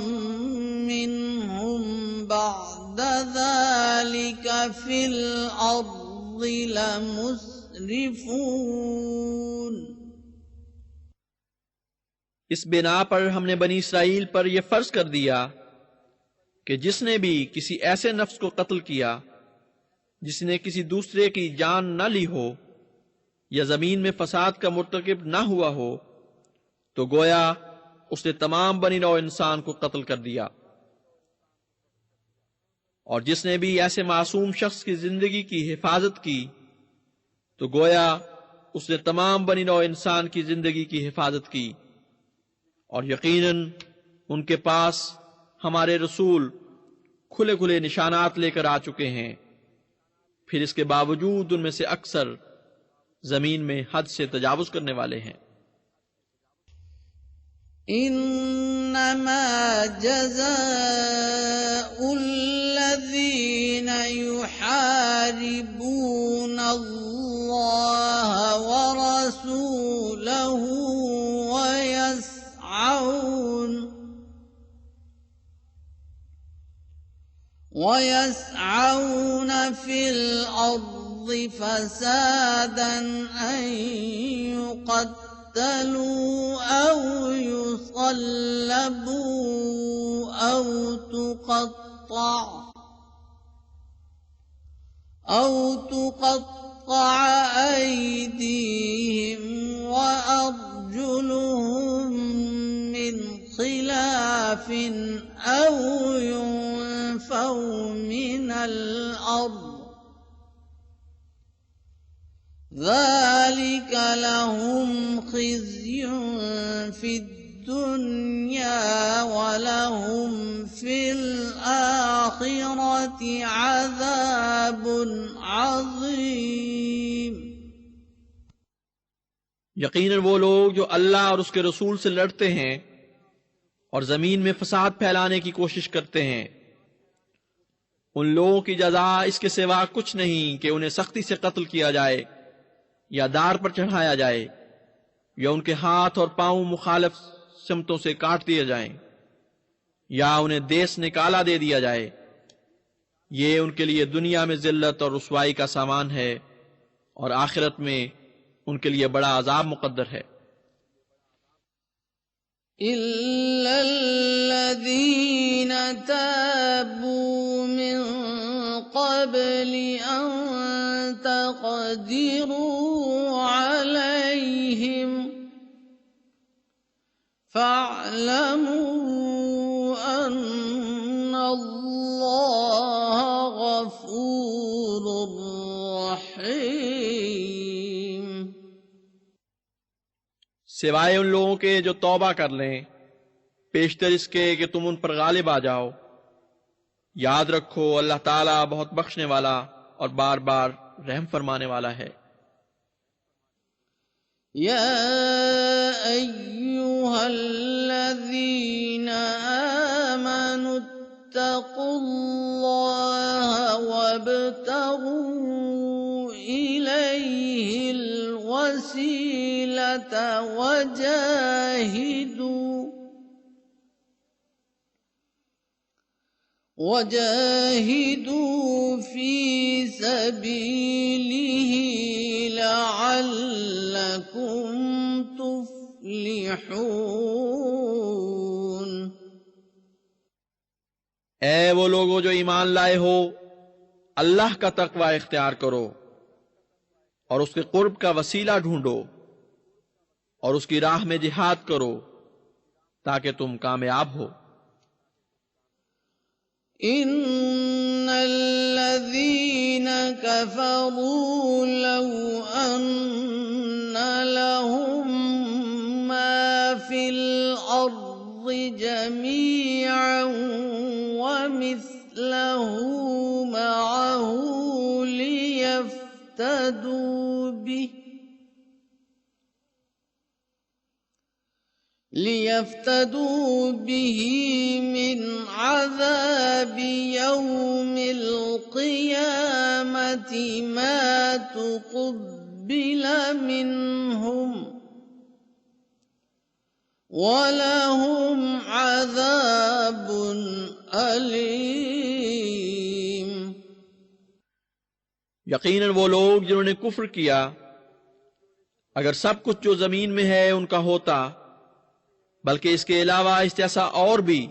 منهم بعد ذلك في الأرض لمسرفون। इस बिना पर हमने बनी इसराइल पर यह फर्ज कर दिया कि जिसने भी किसी ऐसे नफ्स को कत्ल किया जिसने किसी दूसरे की जान न ली हो या जमीन में फसाद का मुर्तकिब न हुआ हो तो गोया उसने तमाम बनी नौ इंसान को कत्ल कर दिया। और जिसने भी ऐसे मासूम शख्स की जिंदगी की हिफाजत की तो गोया उसने तमाम बनी नौ इंसान की जिंदगी की हिफाजत की। और यकीनन उनके पास हमारे रसूल खुले खुले निशानात लेकर आ चुके हैं, फिर इसके बावजूद उनमें से अक्सर जमीन में हद से तजावुज करने वाले हैं। इन्नमा जज़ाउल्लज़ीना युहारिबून अल्लाह व रसूलहू ويسعون في الأرض فسادا أن يقتلوا أو يصلبوا أو تقطع أيديهم وأرجلهم من خلاف أو ينفوا من الأرض ذلك لهم خزي في الدنيا ولهم في الآخرة عذاب عظيم। यकीनन वो लोग जो अल्लाह और उसके रसूल से लड़ते हैं और जमीन में फसाद फैलाने की कोशिश करते हैं, उन लोगों की जजा इसके सिवा कुछ नहीं कि उन्हें सख्ती से कत्ल किया जाए या दार पर चढ़ाया जाए या उनके हाथ और पांव मुखालिफ सिमतों से काट दिए जाएं या उन्हें देश निकाला दे दिया जाए। ये उनके लिए दुनिया में जिल्लत और रुसवाई का सामान है और आखिरत में उनके लिए बड़ा अजाब मुकद्दर है। इल्लल्लज़ीन ताबू मिन क़ब्लि अन तक़दिरू अलैहिम फ़अलमू अन्नल्लाह गफ़ूरुर रहीम। सिवाय उन लोगों के जो तौबा कर लें पेशतर इसके कि तुम उन पर गालिब आ जाओ। याद रखो अल्लाह ताला बहुत बख्शने वाला और बार बार रहम फरमाने वाला है। या अय्युहल्लज़ीना आमनु इत्तक़ुल्लाहा वब्तग़ू इलैहिल वसीलता वजाहिदू फी सबीलिही لعلكم تفلحون ऐ वो लोगो जो ईमान लाए हो, अल्लाह का तकवा इख्तियार करो और उसके कुर्ब का वसीला ढूंढो और उसकी राह में जिहाद करो ताकि तुम कामयाब हो। इन्नल्लज़ीन कफ़रू लौ अन्ना लहुम मा फिल अर्ज़ि जमीअन व मिस्लहु मअहु लियफ्तदू बिही मिन अज़ाबि यौमिल क़ियामति मा तुक़ब्बिल मिनहुम वलहुम अज़ाबुन अलीम। यकीनन वो लोग जिन्होंने कुफ्र किया, अगर सब कुछ जो जमीन में है उनका होता, बल्कि इसके अलावा इस जैसा और भी,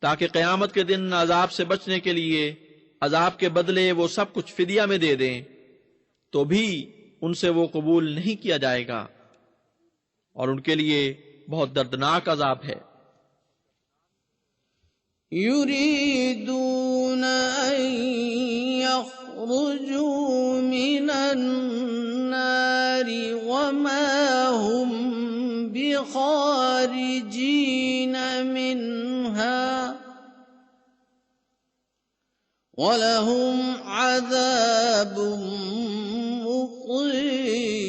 ताकि क़यामत के दिन अजाब से बचने के लिए अजाब के बदले वो सब कुछ फिदिया में दे दें, तो भी उनसे वो कबूल नहीं किया जाएगा और उनके लिए बहुत दर्दनाक अजाब है। युरीदून अन यख़रुजू मिनन नारि वमा हुम बिख़ारिजीन मिन्हा वलहुम अज़ाबुम मुक़ीम।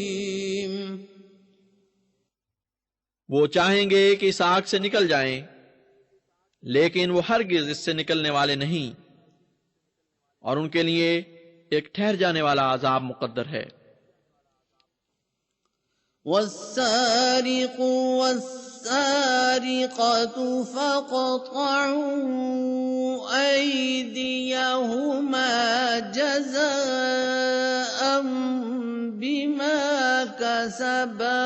वो चाहेंगे कि इस आग से निकल जाएं, लेकिन वो हरगिज इससे निकलने वाले नहीं और उनके लिए एक ठहर जाने वाला अजाब मुक़द्दर है। वस्सारिक़ु वस्सारिक़तु फ़क़तअू अयदियहुमा जज़ाअम बिमा कसबा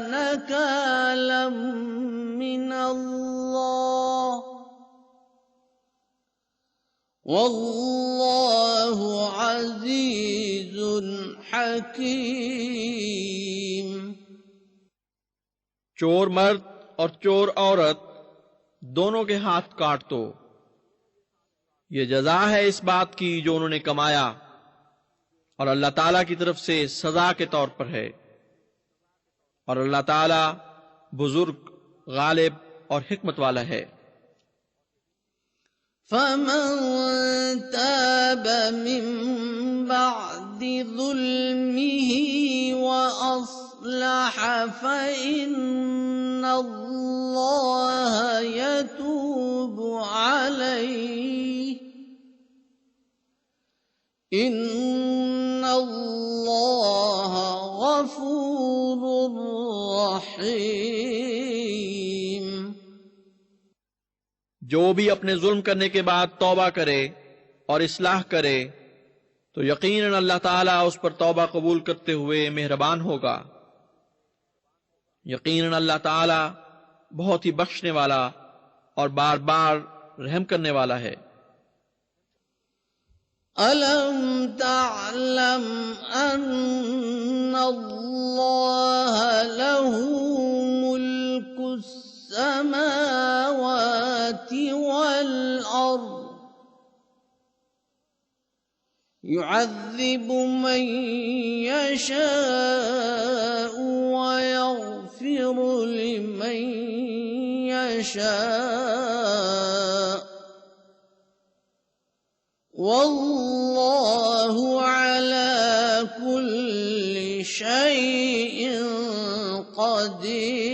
नकालम मिनल्लाह वल्लाहु अज़ीज़ुन हकीम। चोर मर्द और चोर औरत दोनों के हाथ काट दो, ये जजा है इस बात की जो उन्होंने कमाया और अल्लाह ताला की तरफ से सजा के तौर पर है, और अल्लाह ताला बुजुर्ग, गालिब और हिकमत वाला है। फमन ताब मिन बअदि ज़ुल्मिही व अस्लह फ़इन्नल्लाह यतूबु अलैहि इन्नल्लाह गफूरुर रहीम। जो भी अपने जुल्म करने के बाद तौबा करे और इस्लाह करे तो यकीनन अल्लाह ताला उस पर तौबा कबूल करते हुए मेहरबान होगा। यकीनन अल्लाह ताला बहुत ही बख्शने वाला और बार बार रहम करने वाला है। अलम तअलम अन्नल्लाह लहू मुल्कुस समावाति वल अर्द युअज़्ज़िबु मन यशाअ व यग़फ़िरु लिमन यशाअ वल्लाहु अला कुल्लि शैइन क़दीर।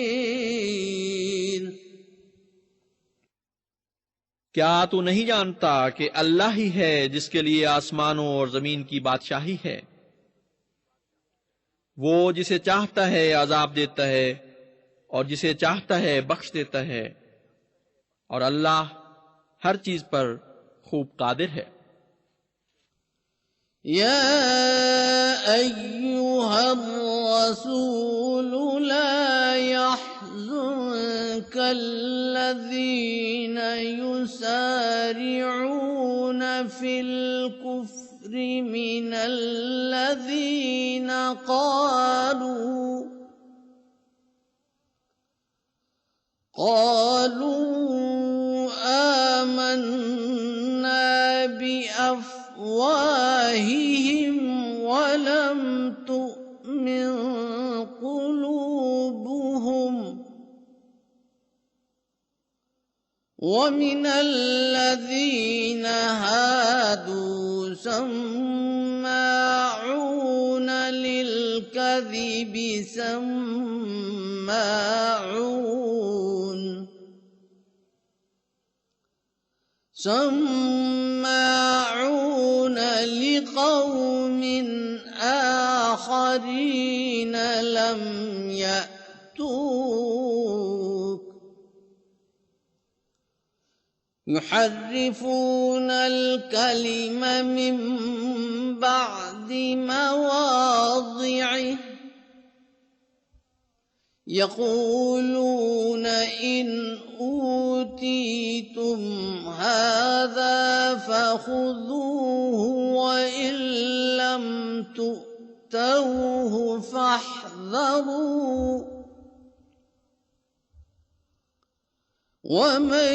क्या तू नहीं जानता कि अल्लाह ही है जिसके लिए आसमानों और जमीन की बादशाही है? वो जिसे चाहता है अजाब देता है और जिसे चाहता है बख्श देता है, और अल्लाह हर चीज पर खूब कादिर है। يا أيها الرسول لا يحزنك الذين يسارعون في الكفر من الذين قالوا آمنا بأفواههم ولم تؤمن قلوبهم ومن الذين هادوا سماعون للكذب سماعون لقوم آخرين لم يأتوك يحرفون الكلم من بعد مواضعه يقولون إن أوتيتم هذا فخذوه وإن لم تؤتوه فاحذروا ومن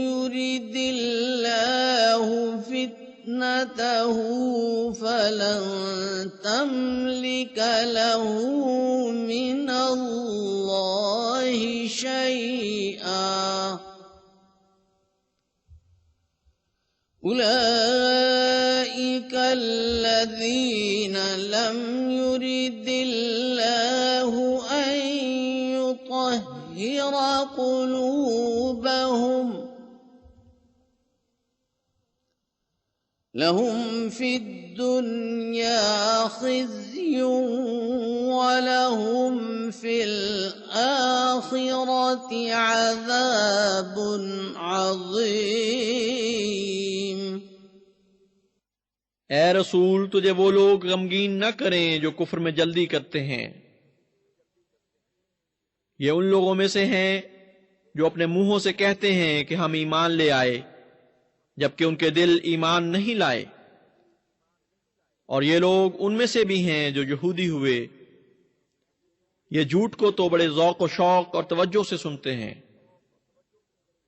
يرد الله فتنته فلن تملك له من الله شيئا أولئك الذين لم يرد الله أن يطهر قلوبهم لهم في الدنيا خزي ولهم في الآخرة عذاب عظيم ए रसूल, तुझे वो लोग गमगीन न करें जो कुफ्र में जल्दी करते हैं। ये उन लोगों में से हैं जो अपने मुंहों से कहते हैं कि हम ईमान ले आए, जबकि उनके दिल ईमान नहीं लाए। और ये लोग उनमें से भी हैं जो यहूदी हुए। ये झूठ को तो बड़े ज़ौक़ और शौक़ और तवज्जो से सुनते हैं,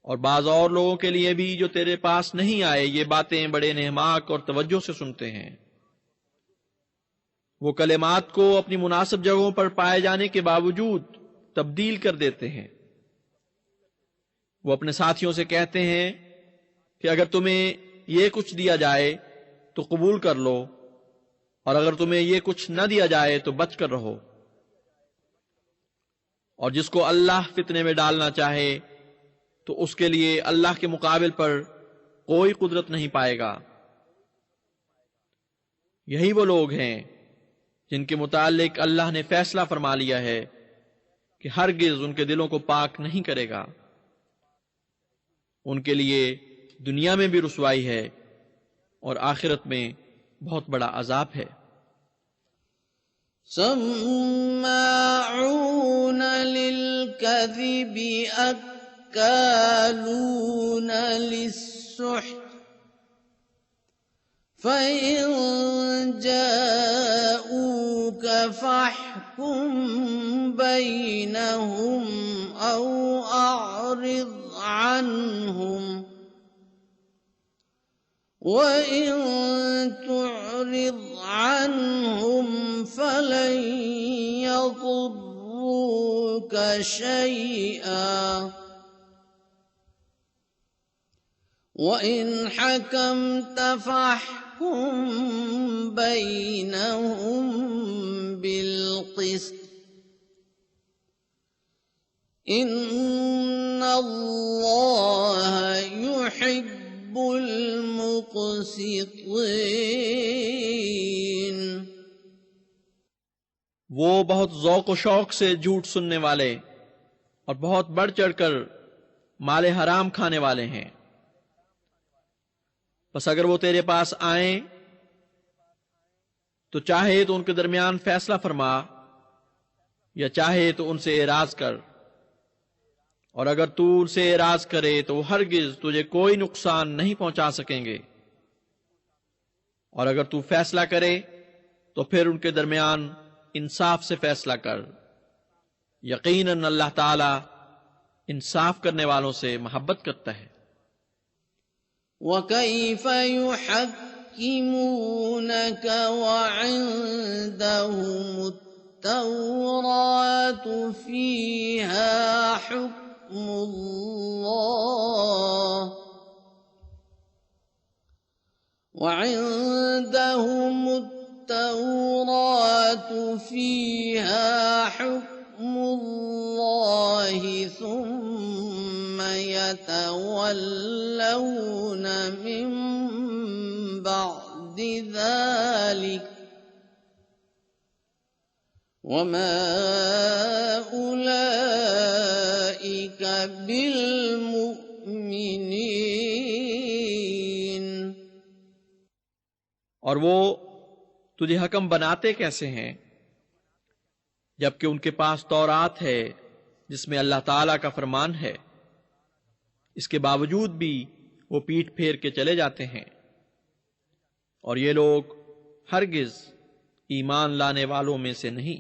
और बाज़ और लोगों के लिए भी जो तेरे पास नहीं आए ये बातें बड़े नेहमाक और तवज्जो से सुनते हैं। वो कलिमात को अपनी मुनासिब जगहों पर पाए जाने के बावजूद तब्दील कर देते हैं। वो अपने साथियों से कहते हैं कि अगर तुम्हें ये कुछ दिया जाए तो कबूल कर लो, और अगर तुम्हें ये कुछ न दिया जाए तो बच कर रहो। और जिसको अल्लाह फितने में डालना चाहे तो उसके लिए अल्लाह के मुकाबिल पर कोई कुदरत नहीं पाएगा। यही वो लोग हैं जिनके मुतालिक अल्लाह ने फैसला फरमा लिया है कि हरगिज उनके दिलों को पाक नहीं करेगा। उनके लिए दुनिया में भी रुसवाई है और आखिरत में बहुत बड़ा अजाब है। सम्माऊन लिलकज़िबि अक्कालून लिस्सुह्त फ़इन जाऊक फ़ाहकुम बैनहुम औ अअरिज़ अन्हुम वइन तुअरिज़ अन्हुम फलन यज़ुर्रूक शैआ वइन हकमत फ़ाहकुम बैनहुम बिलक़िस्त इन्नल्लाह युहिब्बुल मुक़सितीन। वो बहुत ज़ौक़ व शौक़ से झूठ सुनने वाले और बहुत बढ़ चढ़कर माले हराम खाने वाले हैं। बस अगर वो तेरे पास आएं तो चाहे तो उनके दरमियान फैसला फरमा या चाहे तो उनसे एराज कर, और अगर तू उनसे एराज करे तो हरगिज तुझे कोई नुकसान नहीं पहुंचा सकेंगे, और अगर तू फैसला करे तो फिर उनके दरमियान इंसाफ से फैसला कर। यकीनन अल्लाह ताला इंसाफ करने वालों से मोहब्बत करता है। وكيف يحكمونك وعندهم التوراة فيها حكم الله وعندهم التوراة فيها حكم الله ثم يتولون من بعد ذلك وما أولئك بالمؤمنين। और वो तुझे हकम बनाते कैसे हैं जबकि उनके पास तौरात है जिसमें अल्लाह ताला का फरमान है। इसके बावजूद भी वो पीठ फेर के चले जाते हैं, और ये लोग हरगिज ईमान लाने वालों में से नहीं।